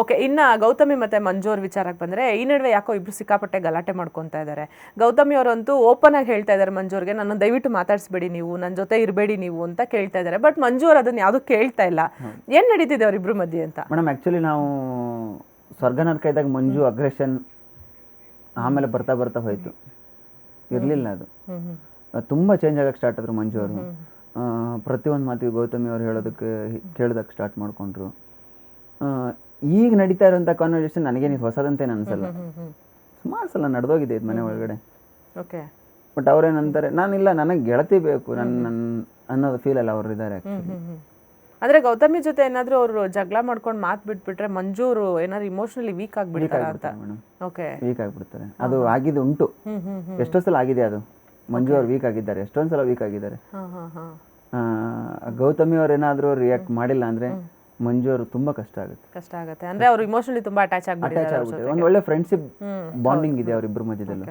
Okay, ಇನ್ನು ಗೌತಮಿ ಮತ್ತು ಮಂಜು ಅವ್ರ ವಿಚಾರಕ್ಕೆ ಬಂದರೆ ಈ ನಡುವೆ ಯಾಕೋ ಇಬ್ರು ಸಿಕ್ಕಾಪಟ್ಟೆ ಗಲಾಟೆ ಮಾಡ್ಕೊತಾ ಇದ್ದಾರೆ. ಗೌತಮಿ ಅವರಂತೂ ಓಪನ್ ಆಗಿ ಹೇಳ್ತಾ ಇದ್ದಾರೆ ಮಂಜು ಅವ್ರಿಗೆ, ನನ್ನ ದಯವಿಟ್ಟು ಮಾತಾಡಿಸ್ಬೇಡಿ ನೀವು, ನನ್ನ ಜೊತೆ ಇರಬೇಡಿ ನೀವು ಅಂತ ಕೇಳ್ತಾ ಇದ್ದಾರೆ. ಬಟ್ ಮಂಜು ಅವ್ರು ಅದನ್ನು ಯಾವುದೂ ಕೇಳ್ತಾ ಇಲ್ಲ. ಏನು ನಡೀತಿದೆ ಅವರಿಬ್ರು ಮಧ್ಯೆ ಅಂತ? ಮೇಡಮ್ ಆ್ಯಕ್ಚುಲಿ ನಾವು ಸ್ವರ್ಗ ನರಕ ಇದ್ದಾಗ ಮಂಜು ಅಗ್ರೆಷನ್ ಆಮೇಲೆ ಬರ್ತಾ ಬರ್ತಾ ಹೋಯ್ತು, ಇರಲಿಲ್ಲ ಅದು. ತುಂಬ ಚೇಂಜ್ ಆಗಕ್ಕೆ ಸ್ಟಾರ್ಟ್ ಆದರು ಮಂಜು ಅವರು. ಪ್ರತಿಯೊಂದು ಮಾತಿಗೆ ಗೌತಮಿ ಅವ್ರು ಹೇಳೋದಕ್ಕೆ ಕೇಳೋದಕ್ಕೆ ಸ್ಟಾರ್ಟ್ ಮಾಡಿಕೊಂಡ್ರು. ಈಗ ನಡೀತಾ ಇರೋಂಥ ಕಾನ್ವರ್ಸೇಷನ್ ನನಗೇನು ಹೊಸದಂತೇನು ಅನಿಸಲ್ಲ, ಸುಮಾರು ಸಲ ನಡೆದೋಗಿದೆ ಇದು ಮನೆ ಒಳಗಡೆ. ಓಕೆ, ಬಟ್ ಅವ್ರೇನಂತಾರೆ, ನಾನಿಲ್ಲ, ನನಗೆ ಗೆಳತಿ ಬೇಕು ನನ್ನ ಅನ್ನೋದು ಫೀಲಲ್ಲ ಅವ್ರು ಇದ್ದಾರೆ. ಅಂದರೆ ಗೌತಮಿ ಜೊತೆ ಏನಾದರೂ ಅವರು ಜಗಳ ಮಾಡ್ಕೊಂಡು ಮಾತು ಬಿಟ್ಬಿಟ್ರೆ ಮಂಜು ಅವರು ಏನಾದ್ರು ಇಮೋಷನಲಿ ವೀಕ್ ಆಗಿಬಿಡ್ತಾರೆ ಅಂತ? ಓಕೆ, ವೀಕ್ ಆಗಿಬಿಡ್ತಾರೆ. ಅದು ಆಗಿದ್ದು ಉಂಟು, ಎಷ್ಟೋ ಸಲ ಆಗಿದೆ ಅದು. ಮಂಜು ಅವ್ರು ವೀಕ್ ಆಗಿದ್ದಾರೆ, ಎಷ್ಟೊಂದು ಸಲ ವೀಕ್ ಆಗಿದ್ದಾರೆ. ಗೌತಮಿ ಅವ್ರು ಏನಾದರೂ ರಿಯಾಕ್ಟ್ ಮಾಡಿಲ್ಲ ಅಂದರೆ ಮಂಜು ಅವರು ತುಂಬ ಕಷ್ಟ ಆಗುತ್ತೆ. ಅಂದರೆ ಅವರು ಇಮೋಷನಲಿ ತುಂಬ ಅಟ್ಯಾಚ್ ಆಗಿಬಿಟ್ಟಿದ್ದಾರೆ. ಒಂದು ಒಳ್ಳೆ ಫ್ರೆಂಡ್ಶಿಪ್ ಬಾಂಡಿಂಗ್ ಇದೆ ಅವರಿಬ್ಬರ ಮಧ್ಯದಲ್ಲಿ.